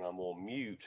and I'm on mute.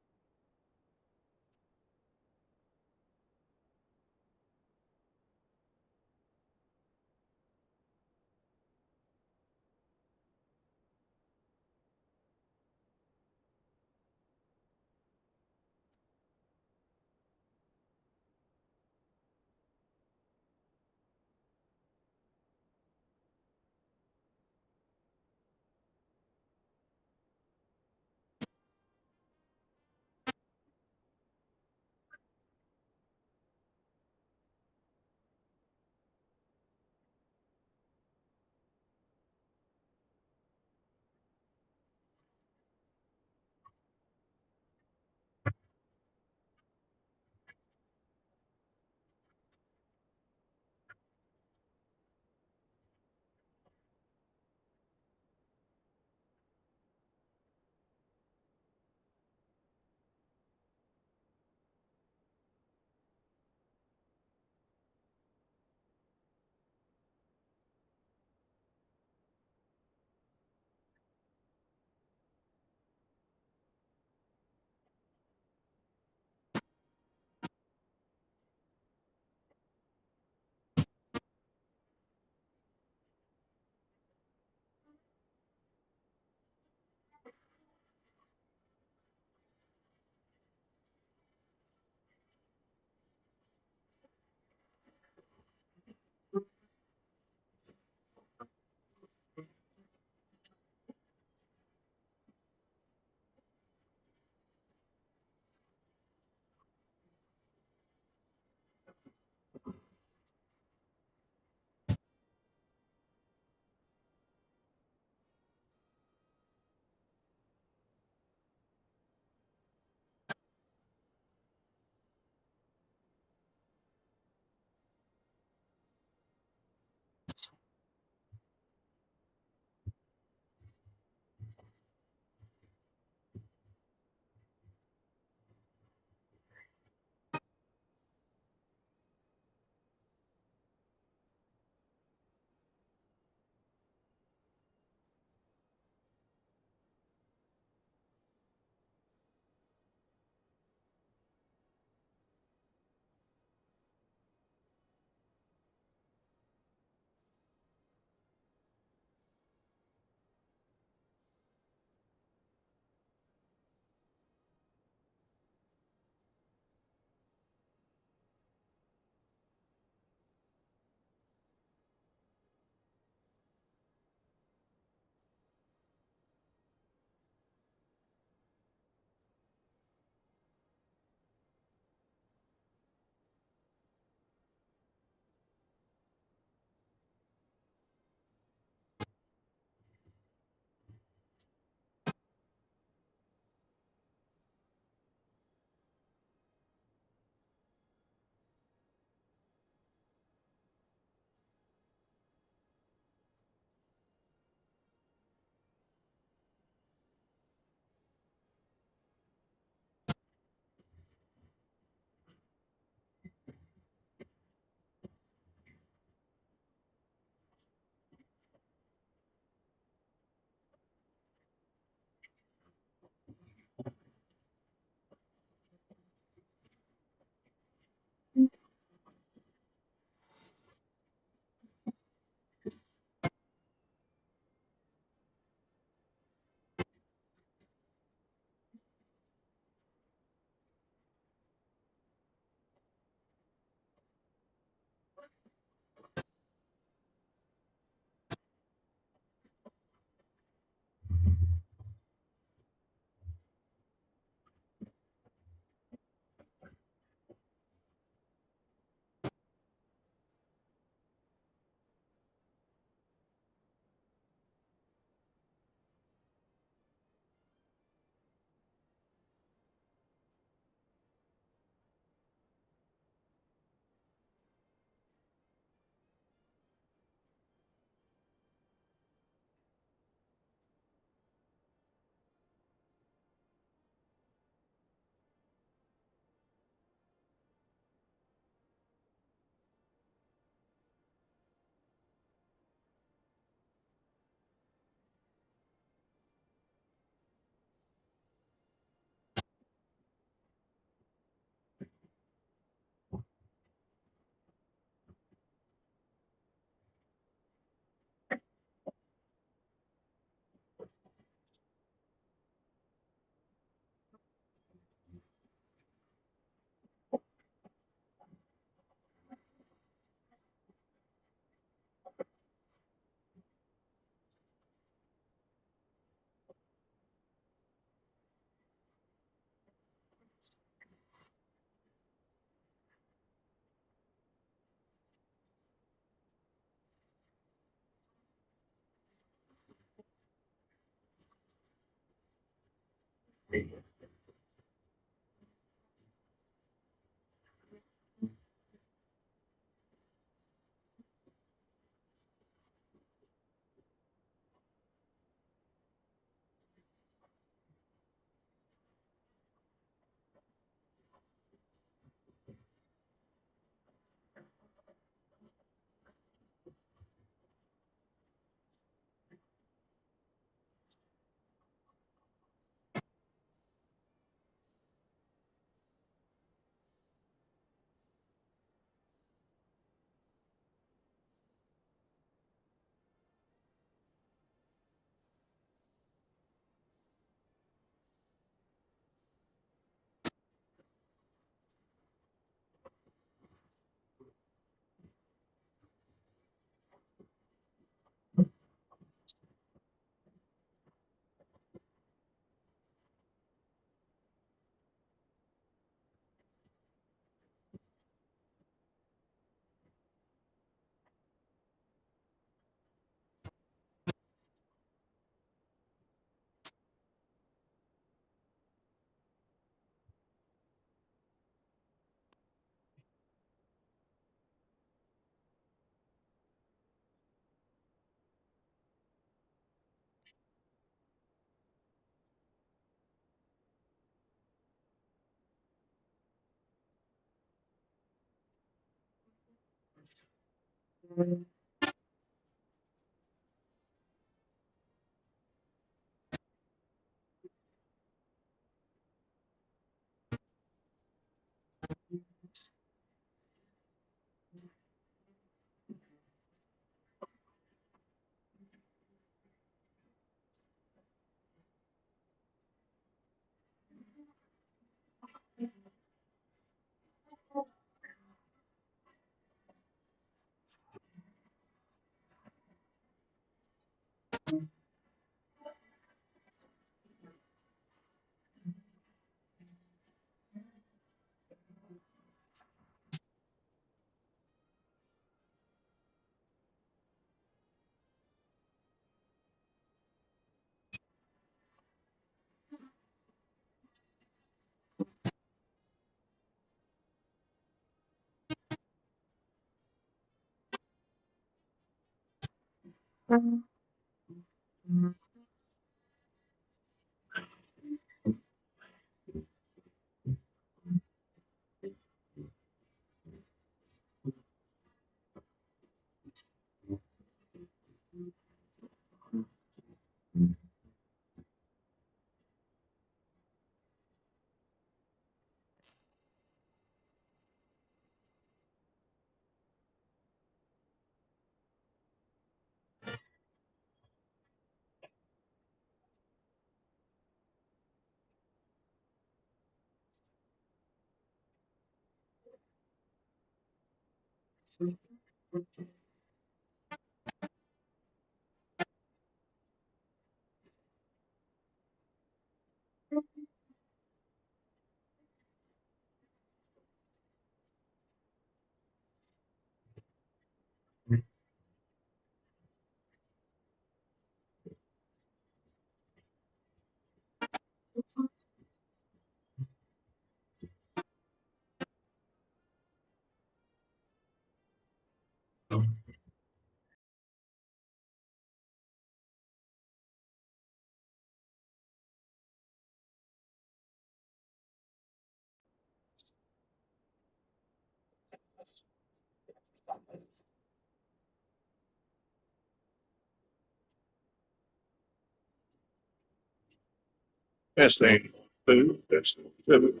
Testing. Food. Testing. Food.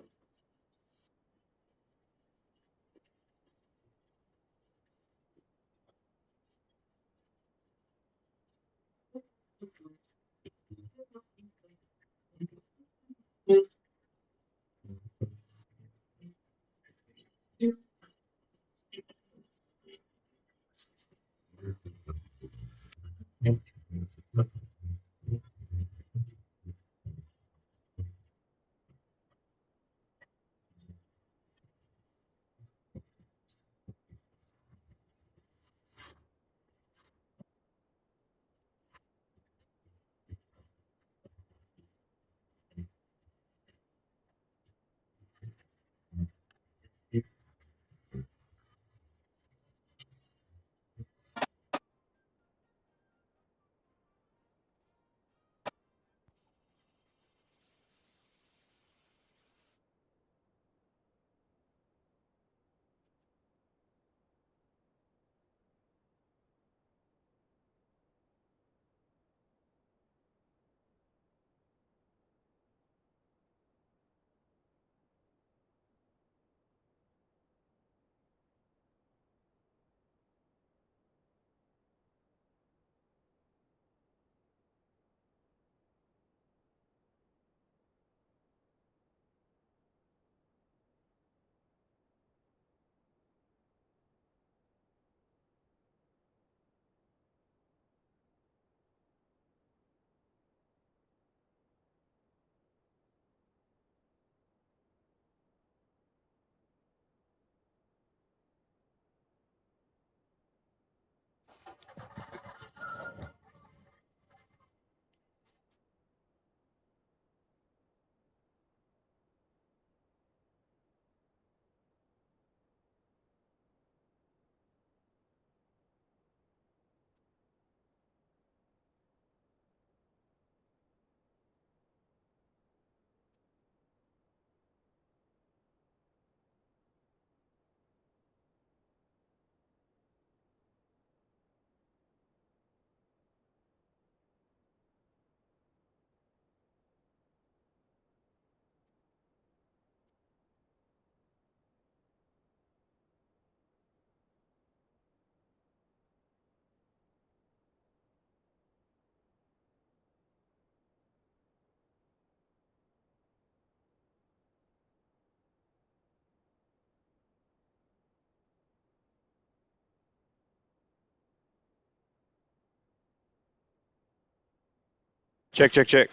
Check, check, check.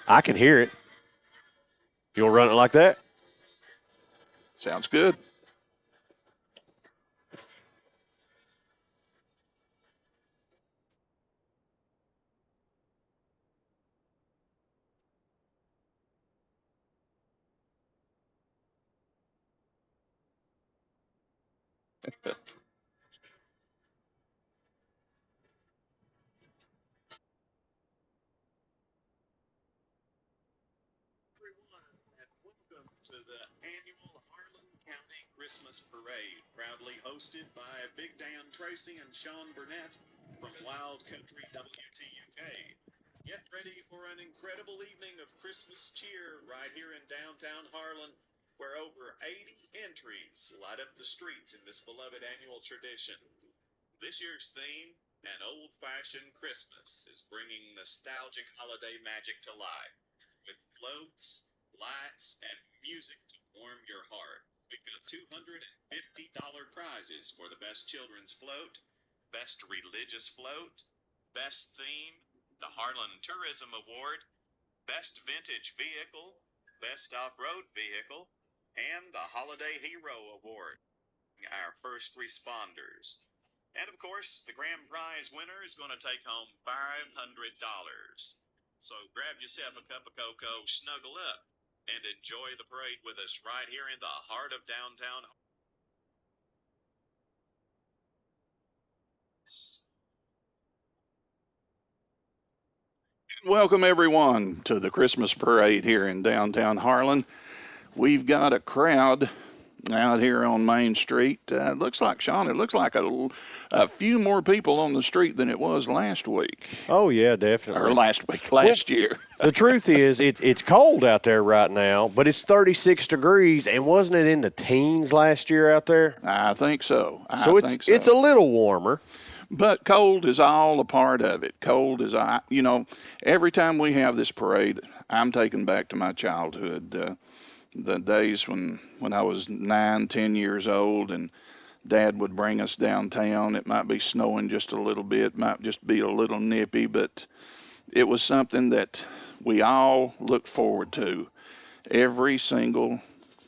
I can hear it. You want to run it like that? Sounds good. To the annual Harlan County Christmas Parade, proudly hosted by Big Dan Tracy and Sean Burnett from Wild Country WTUK. Get ready for an incredible evening of Christmas cheer right here in downtown Harlan, where over 80 entries light up the streets in this beloved annual tradition. This year's theme, An Old-Fashioned Christmas, is bringing nostalgic holiday magic to life with floats, lights, and music to warm your heart. We've got $250 prizes for the best children's float, best religious float, best theme, the Harlan Tourism Award, best vintage vehicle, best off-road vehicle, and the Holiday Hero Award. Our first responders. And of course, the grand prize winner is going to take home $500. So grab yourself a cup of cocoa, snuggle up, and enjoy the parade with us right here in the heart of downtown. Welcome, everyone, to the Christmas parade here in downtown Harlan. We've got a crowd out here on Main Street. It looks like, Sean, it looks like a few more people on the street than it was last week. Oh, yeah, definitely. Or last year. The truth is, it's cold out there right now, but it's 36 degrees, and wasn't it in the teens last year out there? I think so. It's a little warmer. But cold is all a part of it. Cold is, every time we have this parade, I'm taken back to my childhood. The days when I was 9, 10 years old, and Dad would bring us downtown. It might be snowing just a little bit, might just be a little nippy, but it was something that we all looked forward to. Every single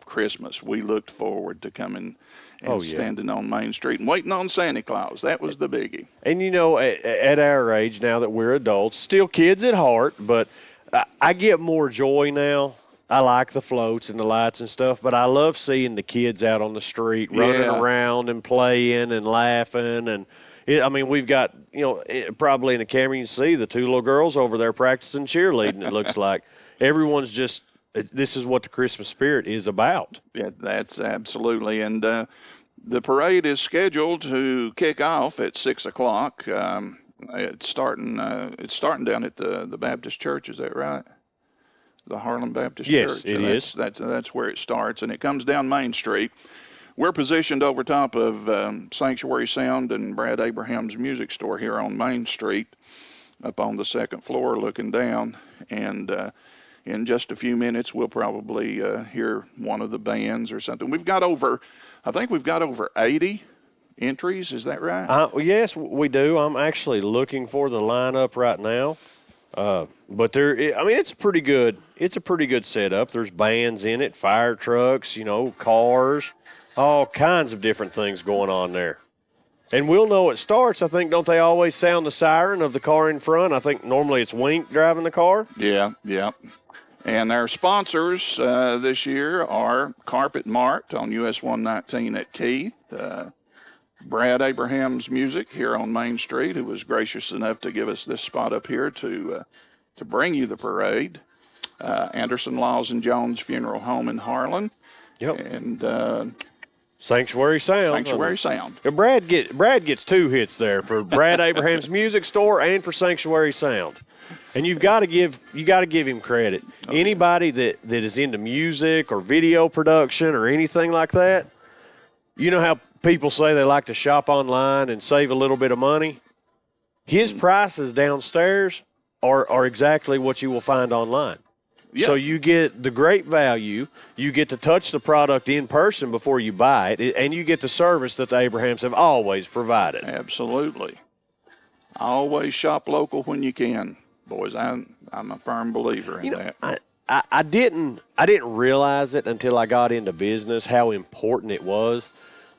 Christmas, we looked forward to coming and standing on Main Street and waiting on Santa Claus. That was the biggie. And, at our age, now that we're adults, still kids at heart, but I get more joy now. I like the floats and the lights and stuff, but I love seeing the kids out on the street running around and playing and laughing. And, we've got, probably in the camera you can see the two little girls over there practicing cheerleading, it looks like. Everyone's just – this is what the Christmas spirit is about. Yeah, that's absolutely. And the parade is scheduled to kick off at 6 o'clock. It's starting down at the Baptist Church. Is that right? The Harlan Baptist Church. Yes, it is. That's where it starts, and it comes down Main Street. We're positioned over top of Sanctuary Sound and Brad Abraham's music store here on Main Street, up on the second floor looking down. And in just a few minutes, we'll probably hear one of the bands or something. I think we've got over 80 entries. Is that right? Yes, we do. I'm actually looking for the lineup right now. But it's a pretty good setup. There's bands in it, fire trucks, cars, all kinds of different things going on there. And we'll know it starts. I think, don't they always sound the siren of the car in front? I think normally it's Wink driving the car. Yeah. And our sponsors this year are Carpet Mart on US 119 at Keith, Brad Abraham's Music here on Main Street, who was gracious enough to give us this spot up here to bring you the parade. Anderson Laws and Jones Funeral Home in Harlan. Yep. And Sanctuary Sound. Brad gets 2 hits there for Brad Abraham's Music Store and for Sanctuary Sound. And you got to give him credit. Okay. Anybody that is into music or video production or anything like that, you know how people say they like to shop online and save a little bit of money? His prices downstairs are exactly what you will find online. Yeah. So you get the great value, you get to touch the product in person before you buy it, and you get the service that the Abrahams have always provided. Absolutely. Always shop local when you can, boys. I'm a firm believer in that. I didn't realize it until I got into business how important it was.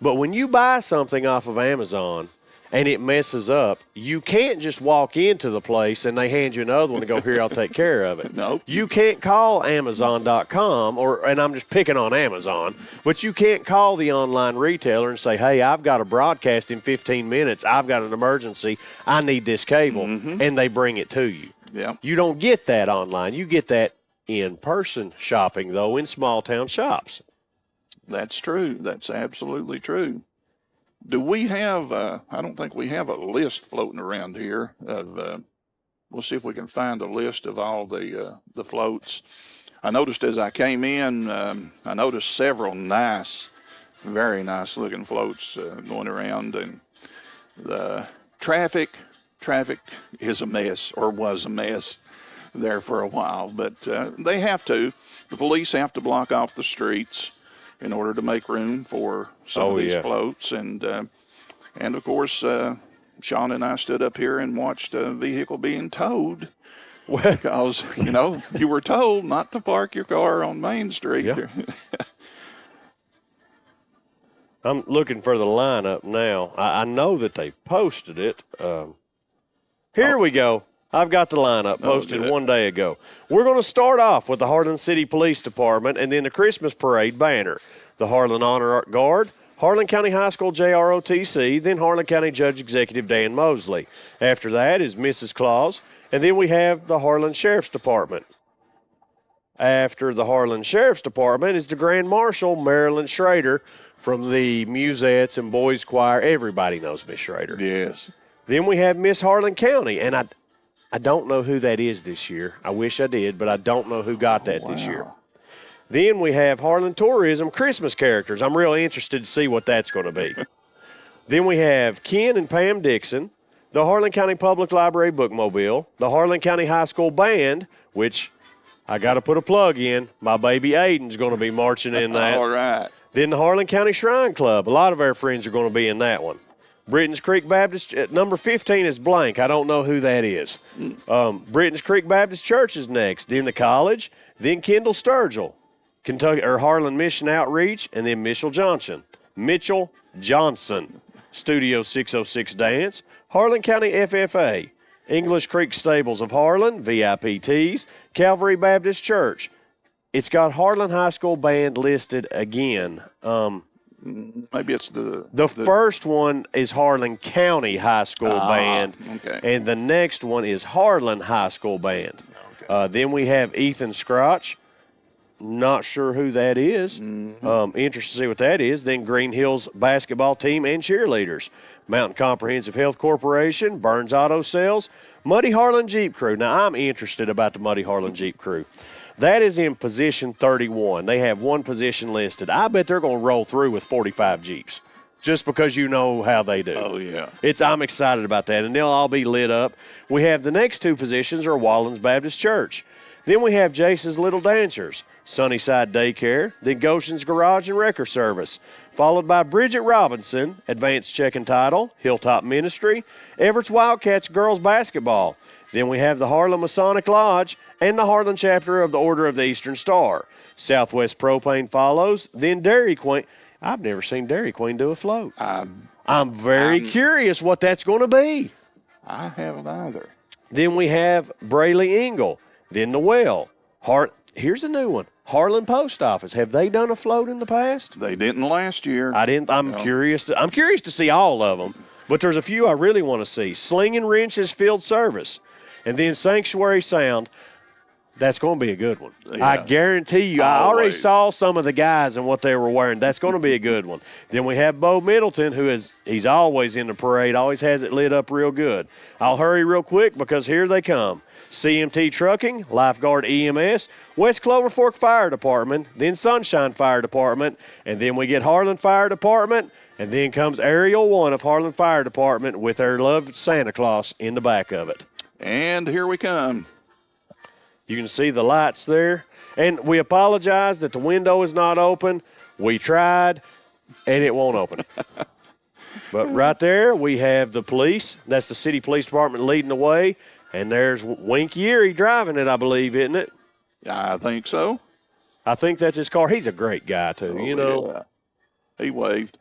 But when you buy something off of Amazon and it messes up, you can't just walk into the place and they hand you another one and go, here, I'll take care of it. Nope. You can't call Amazon.com, and I'm just picking on Amazon, but you can't call the online retailer and say, hey, I've got a broadcast in 15 minutes. I've got an emergency. I need this cable. And they bring it to you. Yeah. You don't get that online. You get that in-person shopping, though, in small-town shops. That's true. That's absolutely true. Do we have, I don't think we have a list floating around here of, we'll see if we can find a list of all the floats. I noticed as I came in, I noticed several nice, very nice looking floats going around, and the traffic is a mess, or was a mess there for a while, but they have to. The police have to block off the streets in order to make room for some of these floats, and of course, Sean and I stood up here and watched a vehicle being towed because you were told not to park your car on Main Street. Yeah. I'm looking for the lineup now. I know that they posted it. Here we go. I've got the lineup posted one day ago. We're going to start off with the Harlan City Police Department and then the Christmas Parade banner. The Harlan Honor Guard, Harlan County High School JROTC, then Harlan County Judge Executive Dan Mosley. After that is Mrs. Claus, and then we have the Harlan Sheriff's Department. After the Harlan Sheriff's Department is the Grand Marshal, Marilyn Schrader, from the Musettes and Boys Choir. Everybody knows Miss Schrader. Yes. Then we have Miss Harlan County, and I don't know who that is this year. I wish I did, but I don't know who got that this year. Then we have Harlan Tourism Christmas characters. I'm really interested to see what that's going to be. Then we have Ken and Pam Dixon, the Harlan County Public Library Bookmobile, the Harlan County High School Band, which I got to put a plug in. My baby Aiden's going to be marching in that. All right. Then the Harlan County Shrine Club. A lot of our friends are going to be in that one. Britton's Creek Baptist, number 15 is blank. I don't know who that is. Britton's Creek Baptist Church is next. Then the college. Then Kendall Sturgill, Kentucky, or Harlan Mission Outreach, and then Mitchell Johnson, Studio 606 Dance, Harlan County FFA, English Creek Stables of Harlan, VIP Tees, Calvary Baptist Church. It's got Harlan High School Band listed again. Maybe it's the first one is Harlan County High School Band, okay. And the next one is Harlan High School Band. Okay. Then we have Ethan Scrotch. Not sure who that is. Interested to see what that is. Then Green Hills basketball team and cheerleaders. Mountain Comprehensive Health Corporation, Burns Auto Sales, Muddy Harlan Jeep Crew. Now, I'm interested about the Muddy Harlan Jeep Crew. That is in position 31. They have one position listed. I bet they're going to roll through with 45 Jeeps just because you know how they do. Oh, yeah. I'm excited about that, and they'll all be lit up. We have the next two positions are Wallens Baptist Church. Then we have Jason's Little Dancers, Sunnyside Daycare, then Goshen's Garage and Wrecker Service, followed by Bridget Robinson, Advanced Check and Title, Hilltop Ministry, Everett's Wildcats Girls Basketball. Then we have the Harlan Masonic Lodge and the Harlan chapter of the Order of the Eastern Star. Southwest Propane follows, then Dairy Queen. I've never seen Dairy Queen do a float. I'm very curious what that's going to be. I haven't either. Then we have Brayley Ingle, then the Well. Here's a new one. Harlan Post Office. Have they done a float in the past? They didn't last year. I'm curious to see all of them, but there's a few I really want to see. Sling and Wrench's Field Service. And then Sanctuary Sound, that's going to be a good one. Yeah. I guarantee you. I already saw some of the guys and what they were wearing. That's going to be a good one. Then we have Bo Middleton, he's always in the parade, always has it lit up real good. I'll hurry real quick because here they come. CMT Trucking, Lifeguard EMS, West Clover Fork Fire Department, then Sunshine Fire Department, and then we get Harlan Fire Department, and then comes Aerial 1 of Harlan Fire Department with their loved Santa Claus in the back of it. And here we come. You can see the lights there. And we apologize that the window is not open. We tried, and it won't open. But right there, we have the police. That's the City Police Department leading the way. And there's Winky Erie driving it, I believe, isn't it? I think so. I think that's his car. He's a great guy, too, you know. Yeah. He waved.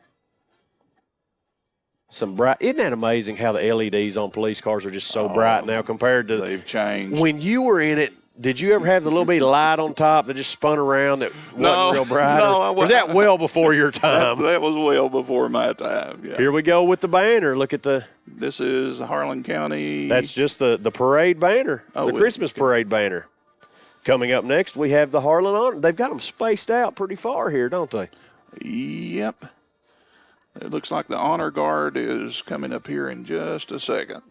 Some bright. Isn't that amazing how the LEDs on police cars are just so bright now compared to. They've changed. When you were in it, did you ever have the little bit of light on top that just spun around that wasn't real bright? No, I wasn't. Was that well before your time? That was well before my time, yeah. Here we go with the banner. Look at the. This is Harlan County. That's just the parade banner, the Christmas parade banner. Coming up next, we have the Harlan Honor. They've got them spaced out pretty far here, don't they? Yep. It looks like the Honor Guard is coming up here in just a second.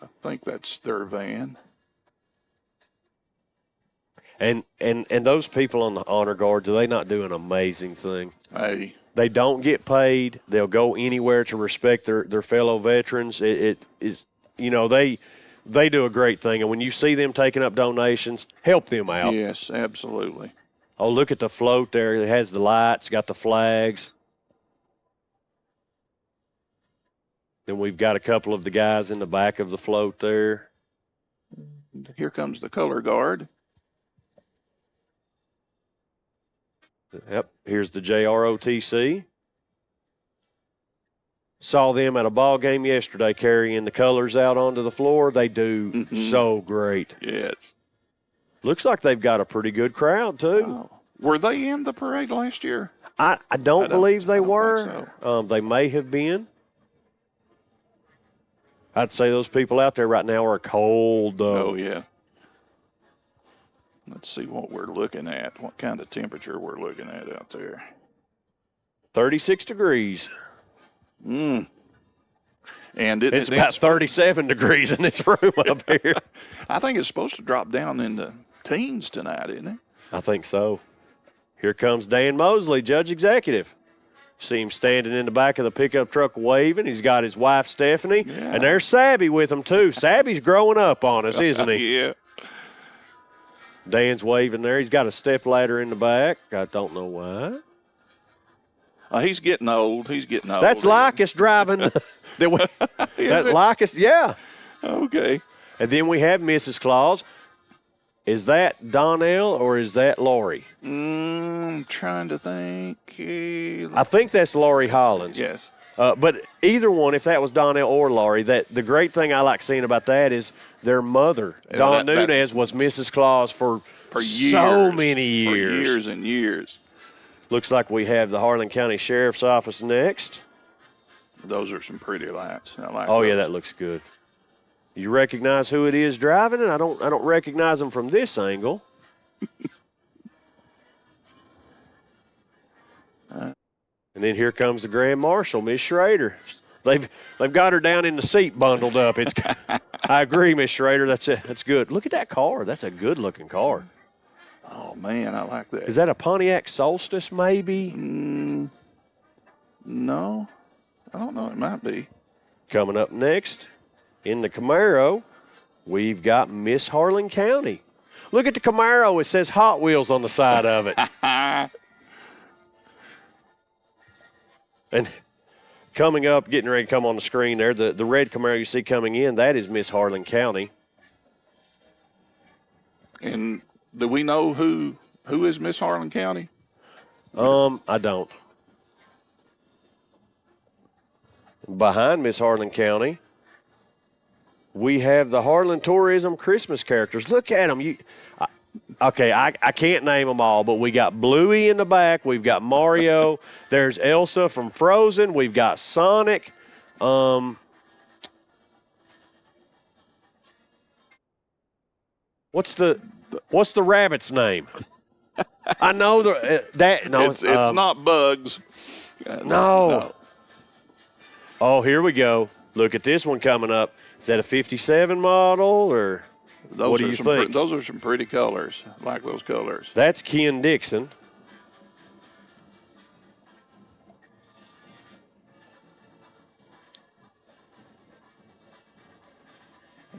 I think that's their van. And those people on the Honor Guard, do they not do an amazing thing? Hey. They don't get paid. They'll go anywhere to respect their fellow veterans. It is, you know, they do a great thing. And when you see them taking up donations, help them out. Yes, absolutely. Oh, look at the float there. It has the lights, got the flags. Then we've got a couple of the guys in the back of the float there. Here comes the color guard. Yep, here's the JROTC. Saw them at a ball game yesterday carrying the colors out onto the floor. They do so great. Yes. Looks like they've got a pretty good crowd, too. Oh. Were they in the parade last year? I don't believe they were. So. They may have been. I'd say those people out there right now are cold, though. Oh, yeah. Let's see what we're looking at, what kind of temperature we're looking at out there. 36 degrees. And it's about 37 degrees in this room up here. I think it's supposed to drop down in the teens tonight, isn't it? I think so. Here comes Dan Mosley, Judge Executive. See him standing in the back of the pickup truck waving. He's got his wife, Stephanie. Yeah. And there's Sabby with him, too. Sabby's growing up on us, isn't he? Yeah. Dan's waving there. He's got a step ladder in the back. I don't know why. He's getting old. He's getting old. That's Lycus driving. That's Lycus, yeah. Okay. And then we have Mrs. Claus. Is that Donnell or is that Lori? I'm trying to think. I think that's Lori Hollins. Yes. But either one, if that was Donnell or Lori, the great thing I like seeing about that is their mother, Dawn Nunez, was Mrs. Claus for years, so many years. For years and years. Looks like we have the Harlan County Sheriff's Office next. Those are some pretty lights. I like those. Yeah, that looks good. You recognize who it is driving it? I don't recognize them from this angle. And then here comes the Grand Marshal, Miss Schrader. They've got her down in the seat, bundled up. I agree, Miss Schrader. That's good. Look at that car. That's a good looking car. Oh man, I like that. Is that a Pontiac Solstice, maybe? No, I don't know. It might be. Coming up next, in the Camaro, we've got Miss Harlan County. Look at the Camaro. It says Hot Wheels on the side of it. And coming up, getting ready to come on the screen there, the red Camaro you see coming in, that is Miss Harlan County. And do we know who is Miss Harlan County? I don't. Behind Miss Harlan County, we have the Harlan Tourism Christmas characters. Look at them. I can't name them all, but we got Bluey in the back. We've got Mario. There's Elsa from Frozen. We've got Sonic. What's the rabbit's name? I know that. No, it's not Bugs. No. Oh, here we go. Look at this one coming up. Is that a 57 model or what do you think? Those are some pretty colors. I like those colors. That's Ken Dixon.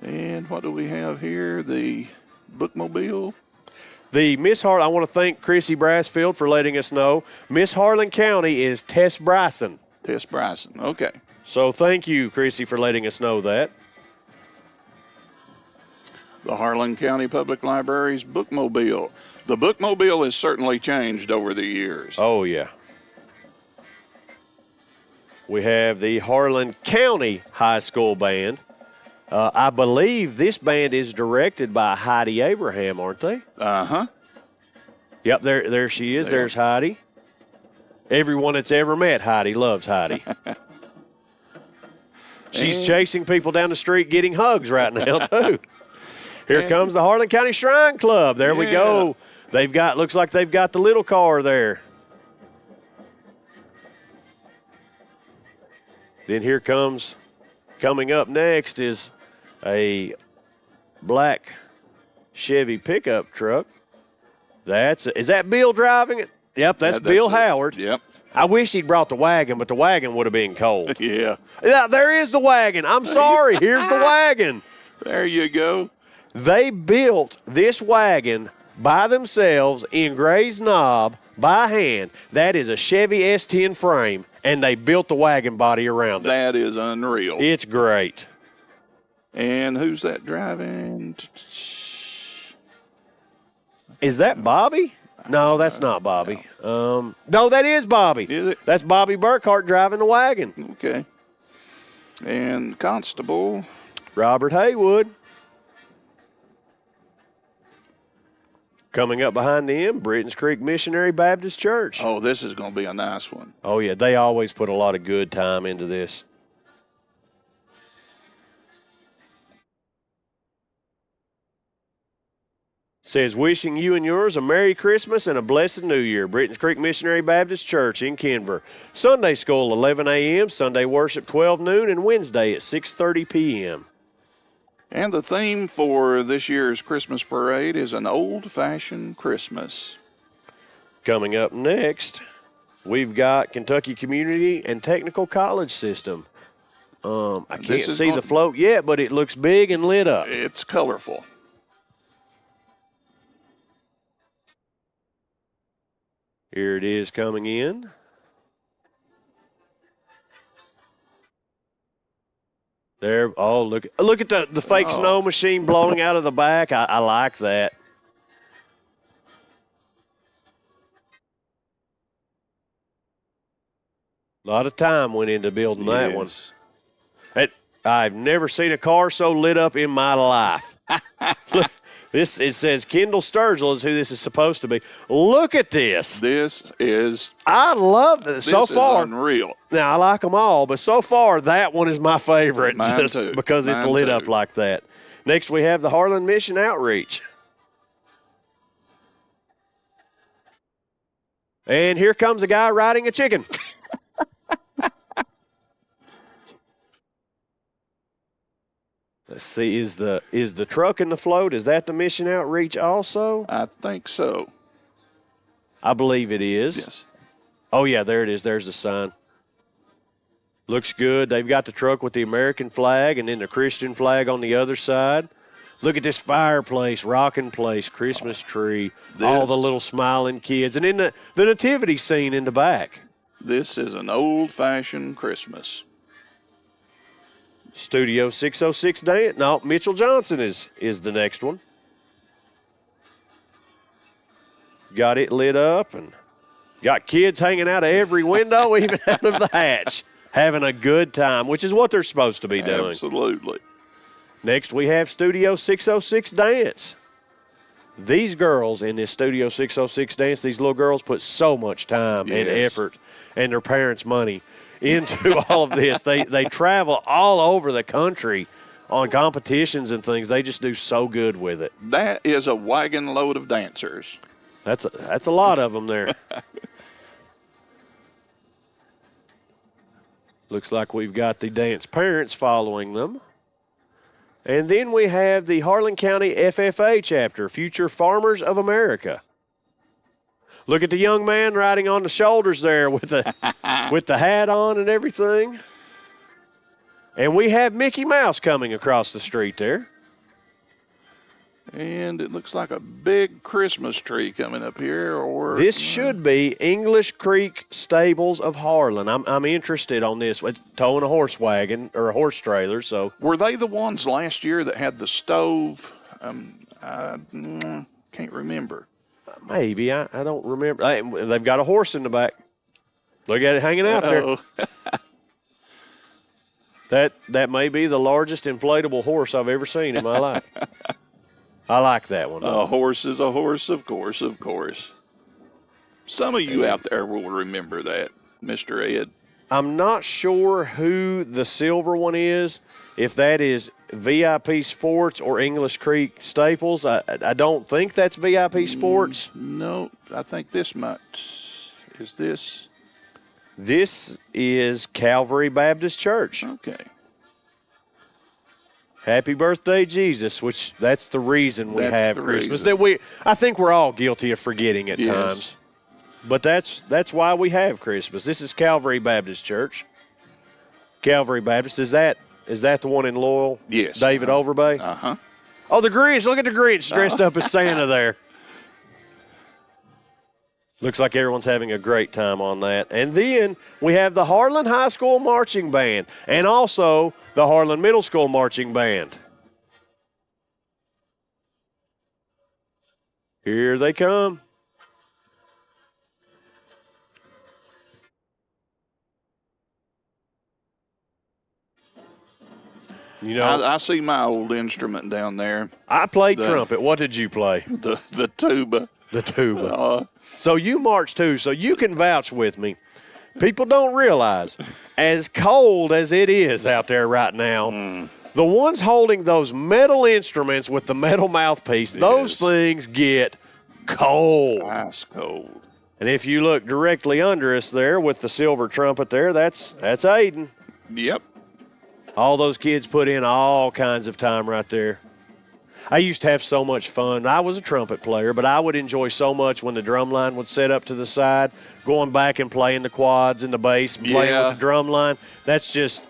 And what do we have here? The bookmobile. The Miss Harlan, I want to thank Chrissy Brassfield for letting us know. Miss Harlan County is Tess Bryson. Tess Bryson. Okay. So thank you, Chrissy, for letting us know that. The Harlan County Public Library's bookmobile. The bookmobile has certainly changed over the years. Oh, yeah. We have the Harlan County High School Band. I believe this band is directed by Heidi Abraham, aren't they? Uh-huh. Yep, there she is. There's Heidi. Everyone that's ever met Heidi loves Heidi. She's chasing people down the street getting hugs right now, too. Here comes the Harlan County Shrine Club. There we go. Looks like they've got the little car there. Then here coming up next is a black Chevy pickup truck. Is that Bill driving it? Yep, that's Bill Howard. Yep. I wish he'd brought the wagon, but the wagon would have been cold. Yeah, there is the wagon. I'm sorry. Here's the wagon. There you go. They built this wagon by themselves in Gray's Knob by hand. That is a Chevy S10 frame, and they built the wagon body around it. That is unreal. It's great. And who's that driving? Is that Bobby? No, that's not Bobby. No, that is Bobby. Is it? That's Bobby Burkhart driving the wagon. Okay. And Constable Robert Haywood. Coming up behind them, Britton's Creek Missionary Baptist Church. Oh, this is going to be a nice one. Oh, yeah. They always put a lot of good time into this. Says, wishing you and yours a Merry Christmas and a blessed New Year. Britton's Creek Missionary Baptist Church in Kenver. Sunday school, 11 a.m., Sunday worship, 12 noon, and Wednesday at 6:30 p.m. And the theme for this year's Christmas parade is an old-fashioned Christmas. Coming up next, we've got Kentucky Community and Technical College System. I can't see the float yet, but it looks big and lit up. It's colorful. Here it is coming in. There, look at the fake snow machine blowing out of the back. I like that. A lot of time went into building that one. I've never seen a car so lit up in my life. It says Kendall Sturgill is who this is supposed to be. Look at this. I love this. So far, is unreal. Now, I like them all, but so far, that one is my favorite. Mine too. Because it's lit up like that. Next, we have the Harlan Mission Outreach. And here comes a guy riding a chicken. Let's see, is the truck and the float, is that the Mission Outreach also? I think so. I believe it is. Yes. Oh, yeah, there it is. There's the sign. Looks good. They've got the truck with the American flag and then the Christian flag on the other side. Look at this fireplace, rocking place, Christmas tree, all the little smiling kids, and then the nativity scene in the back. This is an old-fashioned Christmas. Studio 606 dance. No, Mitchell Johnson is the next one. Got it lit up and got kids hanging out of every window, even out of the hatch, having a good time, which is what they're supposed to be doing. Absolutely. Next, we have Studio 606 dance. These girls in this Studio 606 dance, these little girls put so much time and effort and their parents' money into all of this. They travel all over the country on competitions and things. They just do so good with it. That is a wagon load of dancers. That's a lot of them there. Looks like we've got the dance parents following them. And then we have the Harlan County FFA chapter, Future Farmers of America. Look at the young man riding on the shoulders there with the hat on and everything. And we have Mickey Mouse coming across the street there. And it looks like a big Christmas tree coming up here. Or this should be English Creek Stables of Harlan. I'm interested on this. With towing a horse wagon or a horse trailer. So were they the ones last year that had the stove? Can't remember. Maybe I don't remember. They've got a horse in the back. Look at it hanging out there. That may be the largest inflatable horse I've ever seen in my life. I like that one. A horse is a horse, of course, of course. Some of you out there will remember that, Mr. Ed. I'm not sure who the silver one is, if that is VIP Sports or English Creek Staples. I don't think that's VIP Sports. No, I think this might. Is this? This is Calvary Baptist Church. Okay. Happy birthday, Jesus, which that's the reason we have Christmas. Reason. I think we're all guilty of forgetting at times. But that's why we have Christmas. This is Calvary Baptist Church. Calvary Baptist. Is that the one in Laurel? Yes. David Overbay? Uh-huh. Oh, the Grinch. Look at the Grinch dressed up as Santa there. Looks like everyone's having a great time on that. And then we have the Harlan High School Marching Band and also the Harlan Middle School Marching Band. Here they come. You know, I see my old instrument down there. I played trumpet. What did you play? The tuba. The tuba. So you march too, so you can vouch with me. People don't realize, as cold as it is out there right now, the ones holding those metal instruments with the metal mouthpiece, those things get cold. Ice cold. And if you look directly under us there with the silver trumpet there, that's Aiden. Yep. All those kids put in all kinds of time right there. I used to have so much fun. I was a trumpet player, but I would enjoy so much when the drum line would set up to the side, going back and playing the quads and the bass, and playing with the drum line. That's just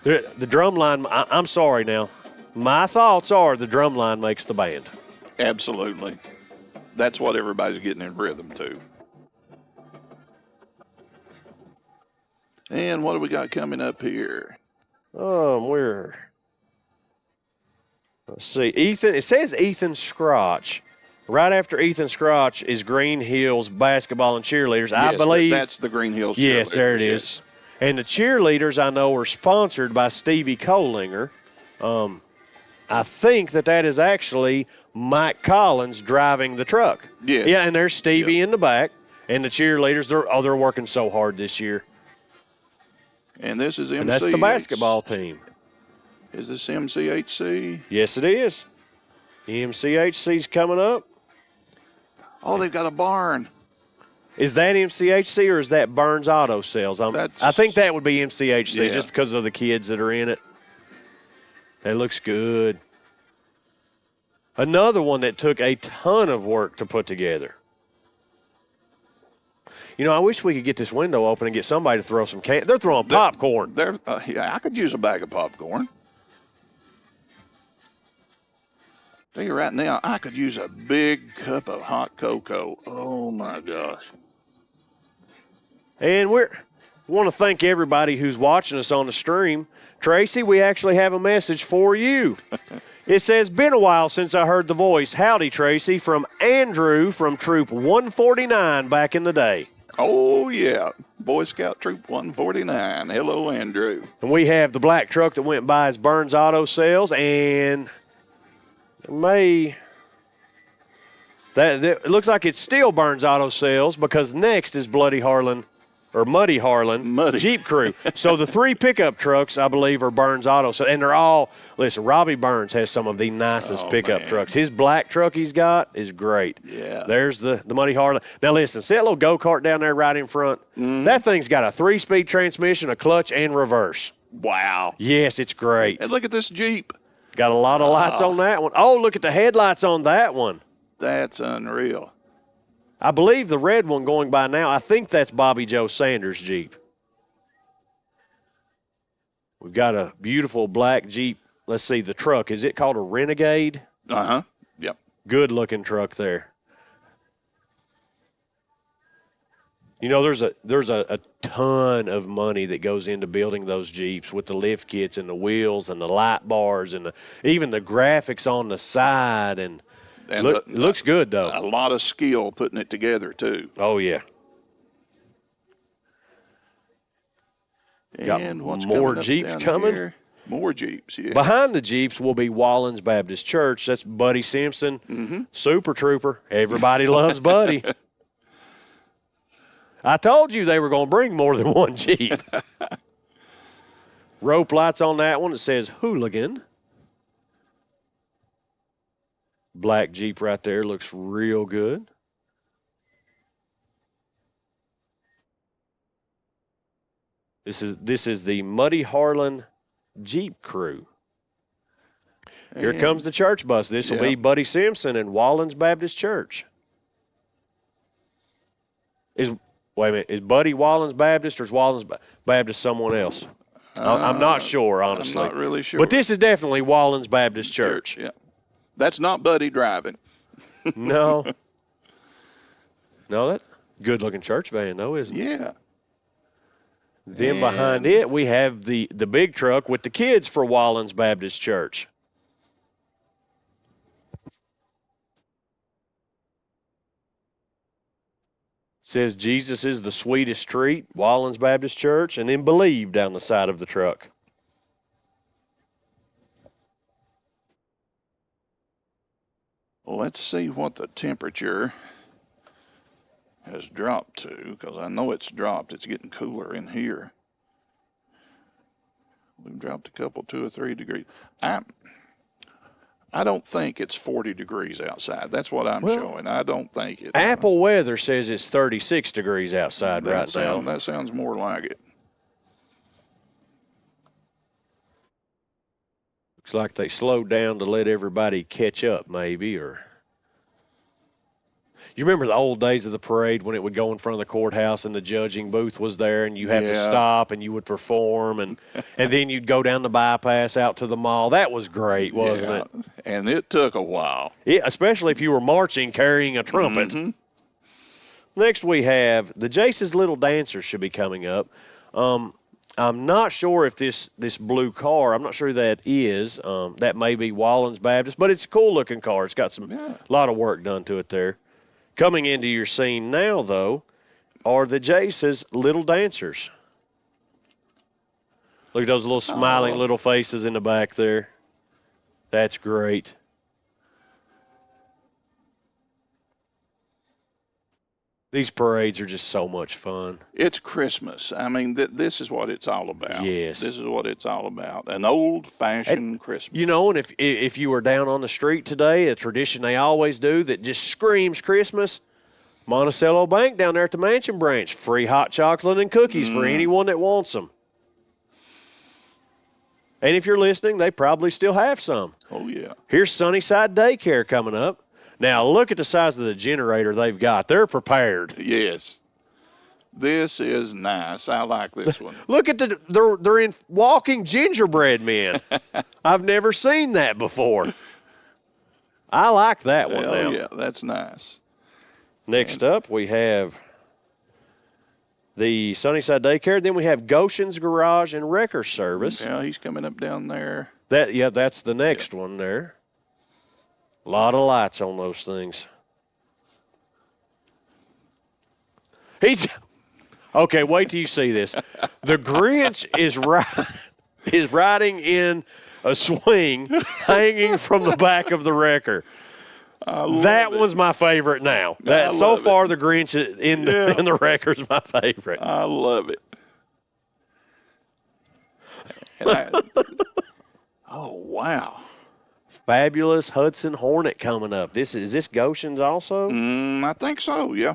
the drum line. I'm sorry now. My thoughts are the drum line makes the band. Absolutely. That's what everybody's getting in rhythm to. And what do we got coming up here? Let's see, Ethan. It says Ethan Scrotch. Right after Ethan Scrotch is Green Hills Basketball and Cheerleaders. I believe that's the Green Hills Cheerleaders. Yes, there it is. And the cheerleaders I know are sponsored by Stevie Kohlinger. I think that is actually Mike Collins driving the truck. Yes. Yeah, and there's Stevie in the back, and the cheerleaders. They're working so hard this year. And this is MCHC. And that's the basketball team. Is this MCHC? Yes, it is. MCHC's coming up. Oh, they've got a barn. Is that MCHC or is that Burns Auto Sales? I think that would be MCHC just because of the kids that are in it. That looks good. Another one that took a ton of work to put together. You know, I wish we could get this window open and get somebody to throw some can. They're throwing popcorn. I could use a bag of popcorn. Tell you right now, I could use a big cup of hot cocoa. Oh, my gosh. And we want to thank everybody who's watching us on the stream. Tracy, we actually have a message for you. It says, been a while since I heard the voice. Howdy, Tracy, from Andrew from Troop 149 back in the day. Oh, yeah. Boy Scout Troop 149. Hello, Andrew. And we have the black truck that went by as Burns Auto Sales, and it looks like it's still Burns Auto Sales because next is Muddy Harlan Jeep Crew. So the three pickup trucks, I believe, are Burns Auto Sales. And they're all, listen, Robbie Burns has some of the nicest pickup trucks. His black truck he's got is great. Yeah. There's the Muddy Harlan. Now, listen, see that little go-kart down there right in front? Mm-hmm. That thing's got a 3-speed transmission, a clutch, and reverse. Wow. Yes, it's great. And look at this Jeep. Got a lot of lights on that one. Oh, look at the headlights on that one. That's unreal. I believe the red one going by now, I think that's Bobby Joe Sanders' Jeep. We've got a beautiful black Jeep. Let's see, the truck. Is it called a Renegade? Uh-huh. Yep. Good looking truck there. You know, there's a ton of money that goes into building those Jeeps with the lift kits and the wheels and the light bars and even the graphics on the side. And it looks good, though. A lot of skill putting it together, too. Oh, yeah. And what's more Jeeps coming? Here? More Jeeps, yeah. Behind the Jeeps will be Wallens Baptist Church. That's Buddy Simpson, Super Trooper. Everybody loves Buddy. I told you they were going to bring more than one Jeep. Rope lights on that one. It says Hooligan. Black Jeep right there looks real good. This is the Muddy Harlan Jeep crew. Here comes the church bus. This will be Buddy Simpson and Wallens Baptist Church. Wait a minute. Is Buddy Wallens Baptist or is Wallens Baptist someone else? I'm not sure, honestly. I'm not really sure. But this is definitely Wallens Baptist Church. Yeah. That's not Buddy driving. No. No, that's a good-looking church van, though, isn't it? Yeah. Then behind it, we have the big truck with the kids for Wallens Baptist Church. Says Jesus is the sweetest treat, Wallens Baptist Church, and then Believe down the side of the truck. Well, let's see what the temperature has dropped to, because I know it's dropped. It's getting cooler in here. We've dropped a couple, 2 or 3 degrees. I don't think it's 40 degrees outside. That's what I'm showing. I don't think it. Apple weather says it's 36 degrees outside right now. That sounds more like it. Looks like they slowed down to let everybody catch up, maybe, or... You remember the old days of the parade when it would go in front of the courthouse and the judging booth was there and you had to stop and you would perform and then you'd go down the bypass out to the mall. That was great, wasn't it? And it took a while. Yeah, especially if you were marching carrying a trumpet. Next we have the Jace's Little Dancers should be coming up. I'm not sure if this blue car, I'm not sure who that is. That may be Wallens Baptist, but it's a cool-looking car. It's got a lot of work done to it there. Coming into your scene now, though, are the Jace's Little Dancers. Look at those little smiling little faces in the back there. That's great. These parades are just so much fun. It's Christmas. I mean, this is what it's all about. Yes. This is what it's all about. An old-fashioned Christmas. You know, and if you were down on the street today, a tradition they always do that just screams Christmas, Monticello Bank down there at the Mansion Branch, free hot chocolate and cookies for anyone that wants them. And if you're listening, they probably still have some. Oh, yeah. Here's Sunnyside Daycare coming up. Now, look at the size of the generator they've got. They're prepared. Yes. This is nice. I like this one. Look at they're in walking gingerbread men. I've never seen that before. I like that one now. Yeah, that's nice. Next up, we have the Sunnyside Daycare. Then we have Goshen's Garage and Wrecker Service. Yeah, he's coming up down there. That's the next one there. A lot of lights on those things. Okay, wait till you see this. The Grinch is riding in a swing hanging from the back of the wrecker. That one's my favorite now. So far, the Grinch in the wrecker is my favorite. I love it. Oh, wow. Fabulous Hudson Hornet coming up. Is this Goshen's also? I think so, yeah.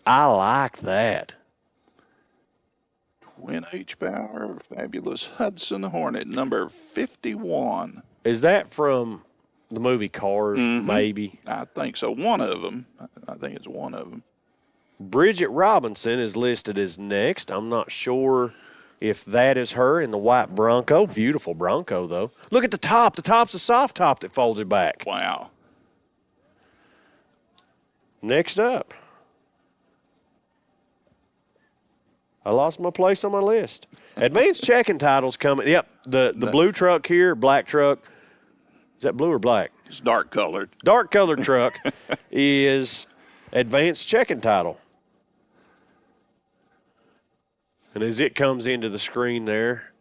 I like that. Twin H-Power, Fabulous Hudson Hornet, number 51. Is that from the movie Cars, maybe? I think so. One of them. I think it's one of them. Bridget Robinson is listed as next. I'm not sure if that is her in the white Bronco. Beautiful Bronco, though. Look at the top. The top's a soft top that folded back. Wow. Next up, I lost my place on my list. Advanced checking titles coming. Yep, the blue truck here, black truck. Is that blue or black? It's dark colored. Dark colored truck is advanced checking title. And as it comes into the screen there,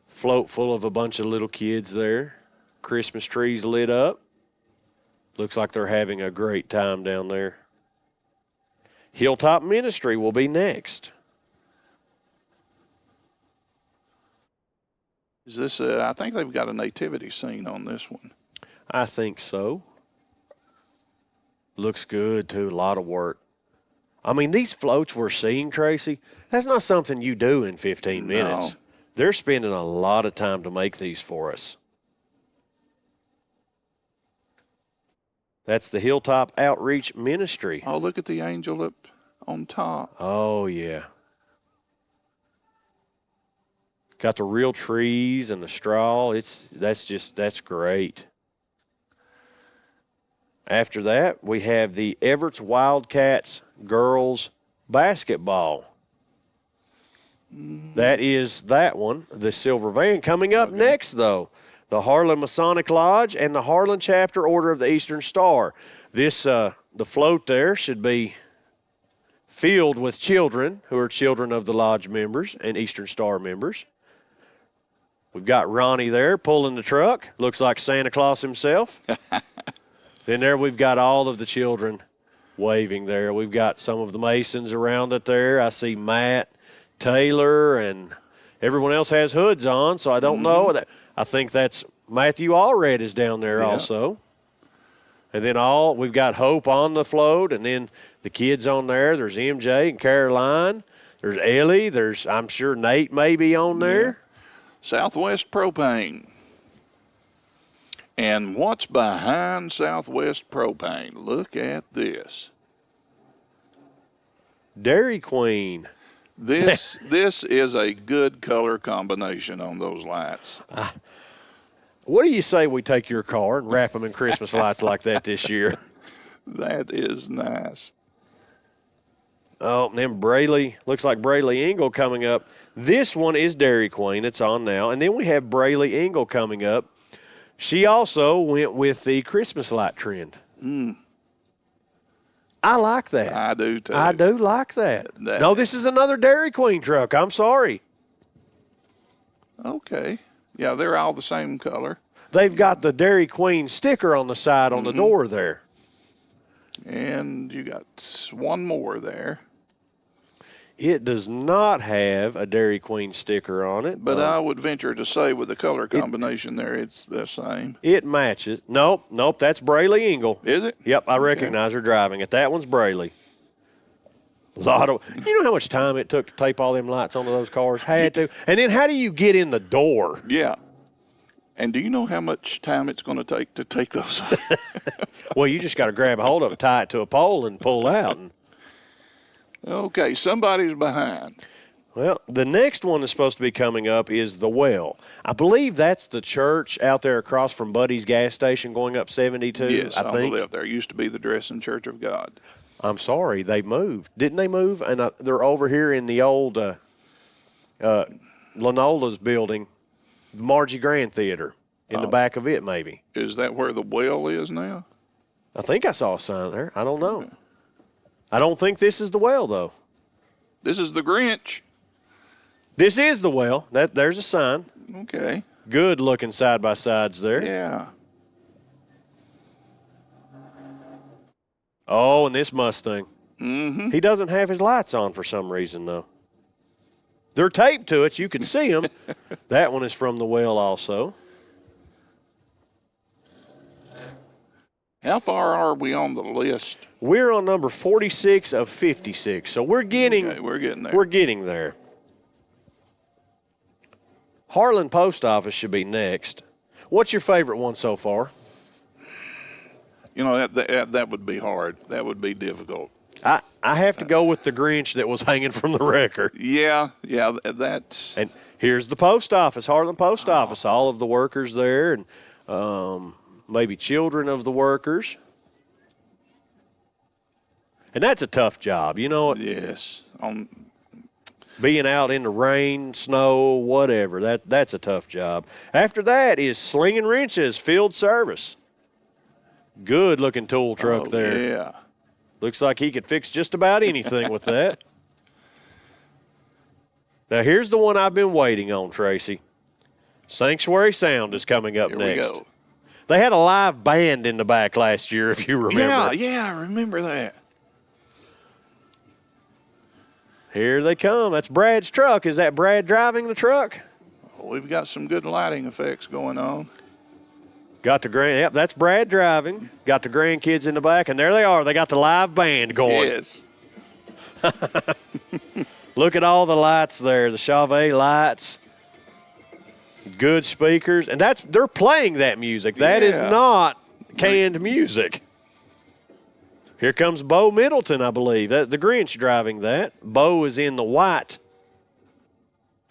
float full of a bunch of little kids there. Christmas trees lit up. Looks like they're having a great time down there. Hilltop Ministry will be next. Is this I think they've got a nativity scene on this one. I think so. Looks good, too. A lot of work. I mean, these floats we're seeing, Tracy, that's not something you do in 15 minutes. No. They're spending a lot of time to make these for us. That's the Hilltop Outreach Ministry. Oh, look at the angel up on top. Oh, yeah. Got the real trees and the straw. That's great. After that, we have the Everett's Wildcats girls basketball. That is that one, the silver van. Coming up next, though, the Harlan Masonic Lodge and the Harlan Chapter Order of the Eastern Star. This, the float there should be filled with children who are children of the lodge members and Eastern Star members. We've got Ronnie there pulling the truck. Looks like Santa Claus himself. Then there we've got all of the children waving there. We've got some of the Masons around it there. I see Matt, Taylor, and everyone else has hoods on, so I don't know. I think that's Matthew Allred is down there also. And then we've got Hope on the float, and then the kids on there. There's MJ and Caroline. There's Ellie. I'm sure Nate may be on there. Yeah. Southwest Propane. And what's behind Southwest Propane? Look at this. Dairy Queen. This is a good color combination on those lights. What do you say we take your car and wrap them in Christmas lights like that this year? That is nice. Oh, and then Brayley, looks like Brayley Engel coming up. This one is Dairy Queen. It's on now. And then we have Brayley Engel coming up. She also went with the Christmas light trend. I like that. I do, too. I do like that. No, this is another Dairy Queen truck. I'm sorry. Okay. Yeah, they're all the same color. They've got the Dairy Queen sticker on the side on the door there. And you got one more there. It does not have a Dairy Queen sticker on it. But I would venture to say with the color combination there, it's the same. It matches. Nope, that's Brayley Engel. Is it? Yep, I recognize her driving it. That one's Brayley. You know how much time it took to tape all them lights onto those cars? Had to. And then how do you get in the door? Yeah. And do you know how much time it's going to take those? Well, you just got to grab a hold of it, tie it to a pole, and pull out. Okay, somebody's behind. Well, the next one that's supposed to be coming up is the Well. I believe that's the church out there across from Buddy's gas station going up 72. Yes, I think. the left there. Used to be the Dressing Church of God. I'm sorry, they moved. Didn't they move? And they're over here in the old Lanola's building, the Margie Grand Theater, in the back of it maybe. Is that where the Well is now? I think I saw a sign there. I don't know. I don't think this is the Well, though. This is the Grinch. This is the Well. There's a sign. Okay. Good looking side-by-sides there. Yeah. Oh, and this Mustang. Mm-hmm. He doesn't have his lights on for some reason, though. They're taped to it. You can see them. That one is from the Well also. How far are we on the list? We're on number 46 of 56, so we're getting there. We're getting there. Harlan Post Office should be next. What's your favorite one so far? You know, that would be hard. That would be difficult. I have to go with the Grinch that was hanging from the record. Yeah, that's. And here's the post office, Harlan Post Office. All of the workers there, and maybe children of the workers. And that's a tough job, you know. Yes. Being out in the rain, snow, whatever, that's a tough job. After that is slinging wrenches, field service. Good-looking tool truck there. Yeah. Looks like he could fix just about anything with that. Now, here's the one I've been waiting on, Tracy. Sanctuary Sound is coming up Here next. we go. They had a live band in the back last year, if you remember. Yeah, I remember that. Here they come. That's Brad's truck. Is that Brad driving the truck? We've got some good lighting effects going on. Yep, that's Brad driving. Got the grandkids in the back, and there they are. They got the live band going. Yes. Look at all the lights there, the Chauvet lights. Good speakers. And they're playing that music. That is not canned music. Here comes Bo Middleton, I believe. The Grinch driving that. Bo is in the white.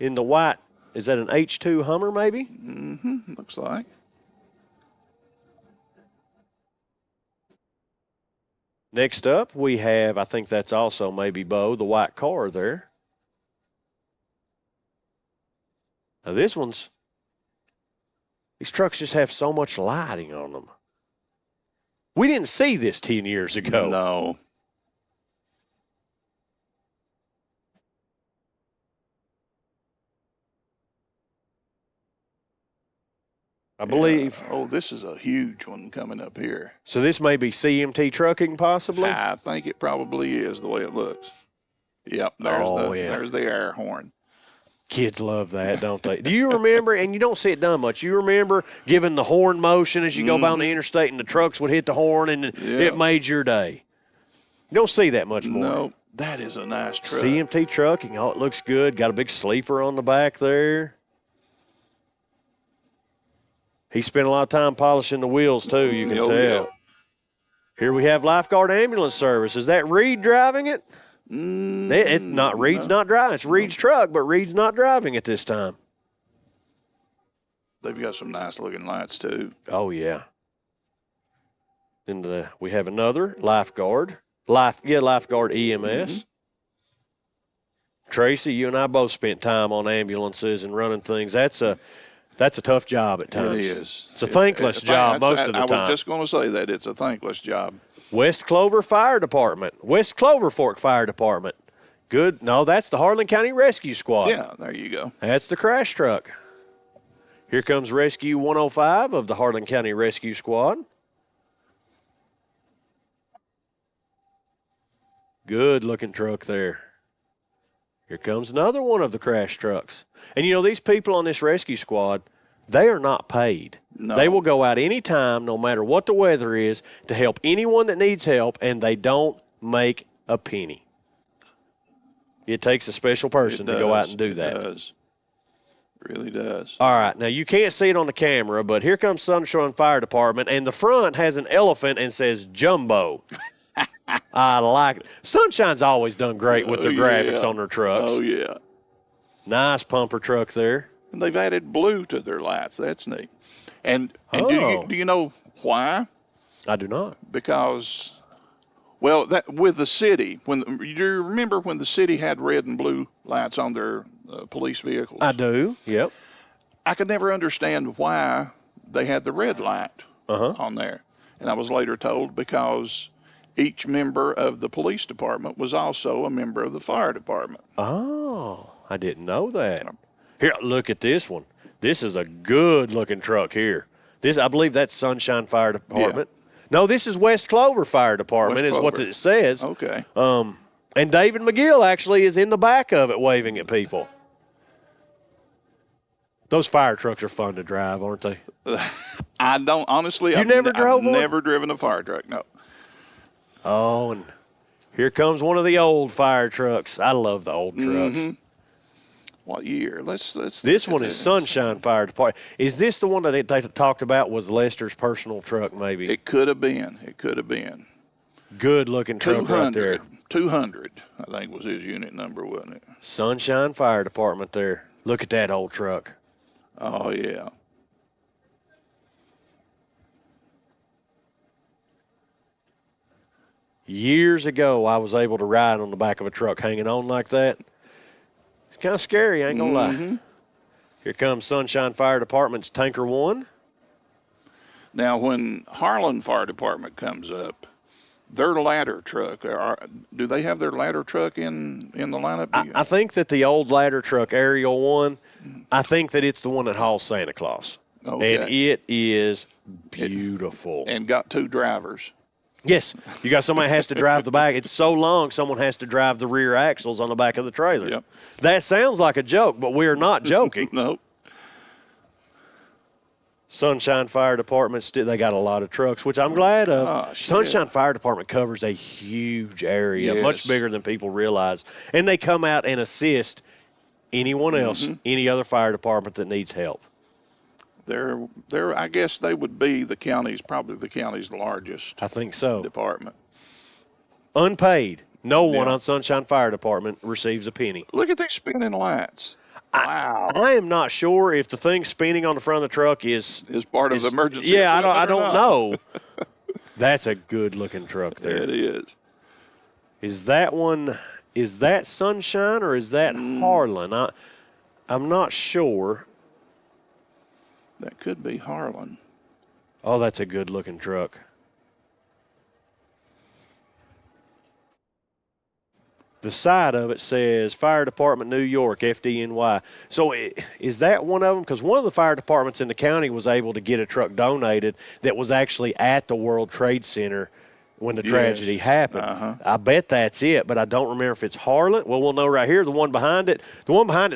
Is that an H2 Hummer maybe? Mm-hmm. Looks like. Next up, we have, I think that's also maybe Bo, the white car there. Now these trucks just have so much lighting on them. We didn't see this 10 years ago. No. I believe. This is a huge one coming up here. So this may be CMT trucking possibly? I think it probably is the way it looks. Yep, there's the air horn. Kids love that, don't they? Do you remember, and you don't see it done much, you remember giving the horn motion as you go down the interstate and the trucks would hit the horn and it made your day? You don't see that much more. No, that is a nice truck. CMT trucking, it looks good. Got a big sleeper on the back there. He spent a lot of time polishing the wheels, too, you can tell. Yeah. Here we have Lifeguard Ambulance Service. Is that Reed driving it? It's not. Reed's not driving. It's Reed's truck, but Reed's not driving it this time. They've got some nice looking lights too. Oh yeah. And we have another lifeguard. Lifeguard EMS. Mm-hmm. Tracy, you and I both spent time on ambulances and running things. That's a tough job at times. It is. It's a thankless job most of the time. I was just going to say that. It's a thankless job. West Clover Fire Department. West Clover Fork Fire Department. Good. No, that's the Harlan County Rescue Squad. Yeah, there you go. That's the crash truck. Here comes Rescue 105 of the Harlan County Rescue Squad. Good looking truck there. Here comes another one of the crash trucks. And, these people on this rescue squad, they are not paid. No. They will go out any time, no matter what the weather is, to help anyone that needs help, and they don't make a penny. It takes a special person to go out and do that. It does. It really does. All right. Now, you can't see it on the camera, but here comes Sunshine Fire Department, and the front has an elephant and says Jumbo. I like it. Sunshine's always done great with their graphics on their trucks. Oh, yeah. Nice pumper truck there. And they've added blue to their lights. That's neat. And do you know why? I do not. Because, that with the city, do you remember when the city had red and blue lights on their police vehicles? I do, yep. I could never understand why they had the red light on there. And I was later told because each member of the police department was also a member of the fire department. Oh, I didn't know that. Here, look at this one. This is a good-looking truck here. I believe that's Sunshine Fire Department. Yeah. No, this is West Clover Fire Department is what it says. Okay. And David McGill actually is in the back of it waving at people. Those fire trucks are fun to drive, aren't they? I don't, honestly. I've never driven a fire truck, no. Oh, and here comes one of the old fire trucks. I love the old trucks. Mm-hmm. What year? Let's. This one is Sunshine Fire Department. Is this the one that they talked about was Lester's personal truck? Maybe it could have been. Good looking truck right there. 200, I think was his unit number, wasn't it? Sunshine Fire Department there. Look at that old truck. Oh yeah. Years ago, I was able to ride on the back of a truck hanging on like that. It's kind of scary, I ain't gonna lie. Here comes Sunshine Fire Department's Tanker 1. Now, when Harlan Fire Department comes up, their ladder truck, do they have their ladder truck in the lineup? I think that the old ladder truck, Aerial 1, I think that it's the one that hauls Santa Claus. Okay. And it is beautiful. And got 2 drivers. Yes. You got somebody has to drive the back. It's so long, someone has to drive the rear axles on the back of the trailer. Yep. That sounds like a joke, but we're not joking. Nope. Sunshine Fire Department, they got a lot of trucks, which I'm glad of. Gosh, Sunshine Fire Department covers a huge area, Yes. much bigger than people realize. And they come out and assist anyone else, any other fire department that needs help. I guess they would be probably the county's largest I think so. department. Unpaid. No one Yeah. on Sunshine Fire Department receives a penny. Look at these spinning lights. Wow. I am not sure if the thing spinning on the front of the truck is Part of the emergency. Yeah, I equipment or don't not. know. That's a good looking truck there. It is. Is that one? Is that Sunshine or is that Harlan? I'm not sure. That could be Harlan. Oh, that's a good looking truck. The side of it says Fire Department New York, FDNY. So is that one of them? Because one of the fire departments in the county was able to get a truck donated that was actually at the World Trade Center when the tragedy happened. I bet that's it, but I don't remember if it's Harlan. Well, we'll know right here. The one behind it,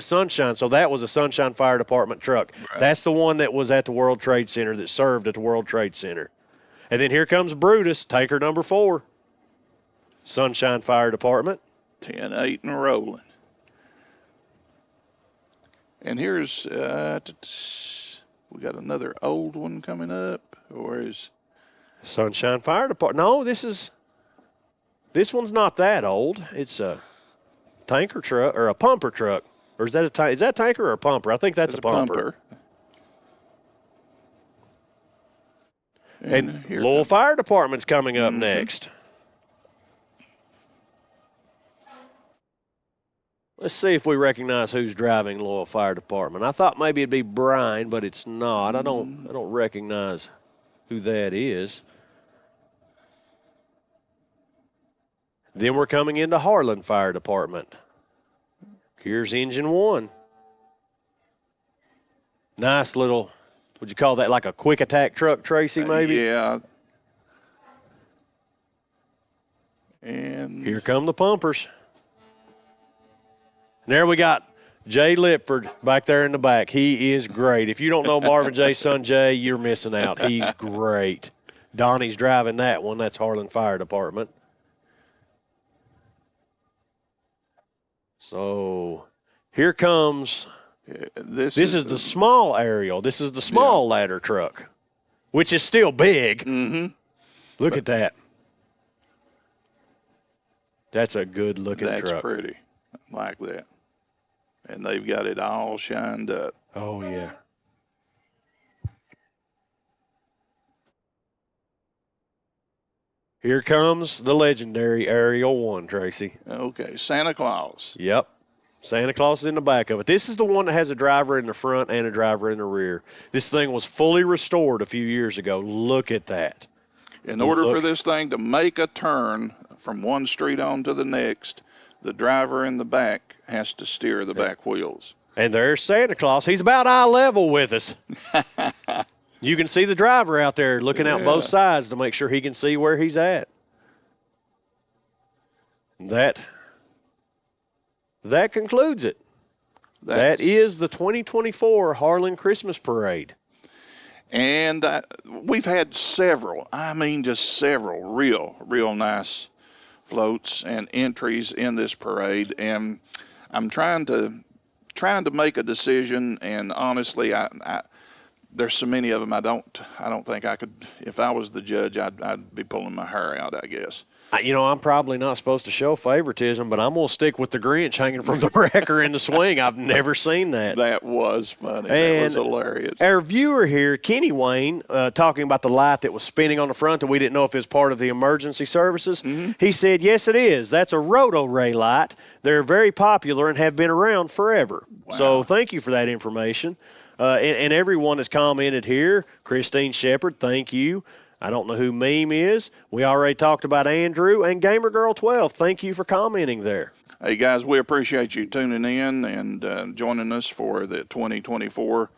Sunshine. So that was a Sunshine Fire Department truck. Right. That's the one that was at the World Trade Center, that served at the World Trade Center. And then here comes Brutus, tanker number 4, Sunshine Fire Department. 10-8 and rolling. And here's we got another old one coming up, or is Sunshine Fire Department? No, this one's not that old. It's a tanker truck or a pumper truck, or is that is that tanker or a pumper? I think that's a pumper. And Louisville Fire Department's coming up next. Let's see if we recognize who's driving Louisville Fire Department. I thought maybe it'd be Brian, but it's not. I don't recognize who that is. Then we're coming into Harlan Fire Department. Here's engine 1. Nice little, would you call that like a quick attack truck, Tracy, maybe? Yeah. And here come the pumpers. And there we got Jay Lipford back there in the back. He is great. If you don't know Marvin Jay's son Jay, you're missing out. He's great. Donnie's driving that one. That's Harlan Fire Department. So here comes, this is the small aerial. This is the small ladder truck, which is still big. Look at that. That's a good looking truck. That's pretty. I like that. And they've got it all shined up. Oh, yeah. Here comes the legendary Aerial 1, Tracy. Okay, Santa Claus. Yep. Santa Claus is in the back of it. This is the one that has a driver in the front and a driver in the rear. This thing was fully restored a few years ago. Look at that. In order for this thing to make a turn from one street on to the next, the driver in the back has to steer the back wheels. And there's Santa Claus. He's about eye level with us. You can see the driver out there looking out both sides to make sure he can see where he's at. That concludes it. That is the 2024 Harlan Christmas Parade. And we've had several, just several real nice floats and entries in this parade. And I'm trying to make a decision, and honestly, there's so many of them. I don't think I could. If I was the judge, I'd be pulling my hair out, I guess. I'm probably not supposed to show favoritism, but I'm going to stick with the Grinch hanging from the wrecker in the swing. I've never seen that. That was funny. And that was hilarious. Our viewer here, Kenny Wayne, talking about the light that was spinning on the front that we didn't know if it was part of the emergency services. Mm-hmm. He said, yes, it is. That's a roto-ray light. They're very popular and have been around forever. Wow. So thank you for that information. And everyone has commented here. Christine Shepard, thank you. I don't know who Meme is. We already talked about Andrew. And Gamer Girl 12, thank you for commenting there. Hey, guys, we appreciate you tuning in and joining us for the 2024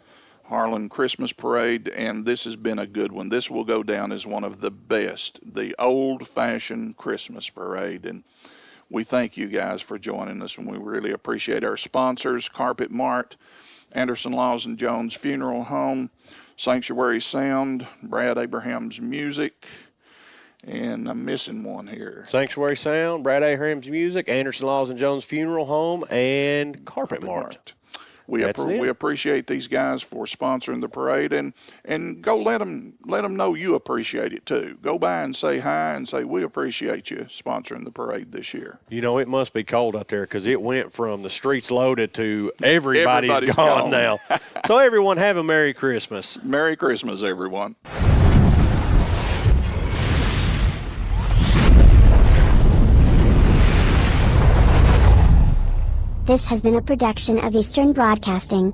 Harlan Christmas Parade. And this has been a good one. This will go down as one of the best, the old-fashioned Christmas parade. And we thank you guys for joining us, and we really appreciate our sponsors, Carpet Mart, Anderson Laws and Jones Funeral Home, Sanctuary Sound, Brad Abraham's Music, and I'm missing one here. Sanctuary Sound, Brad Abraham's Music, Anderson Laws and Jones Funeral Home, and Carpet Mart. We appreciate these guys for sponsoring the parade, and go let them know you appreciate it too. Go by and say hi and say we appreciate you sponsoring the parade this year. It must be cold out there because it went from the streets loaded to everybody's gone now. So everyone have a Merry Christmas. Merry Christmas, everyone. This has been a production of Eastern Broadcasting.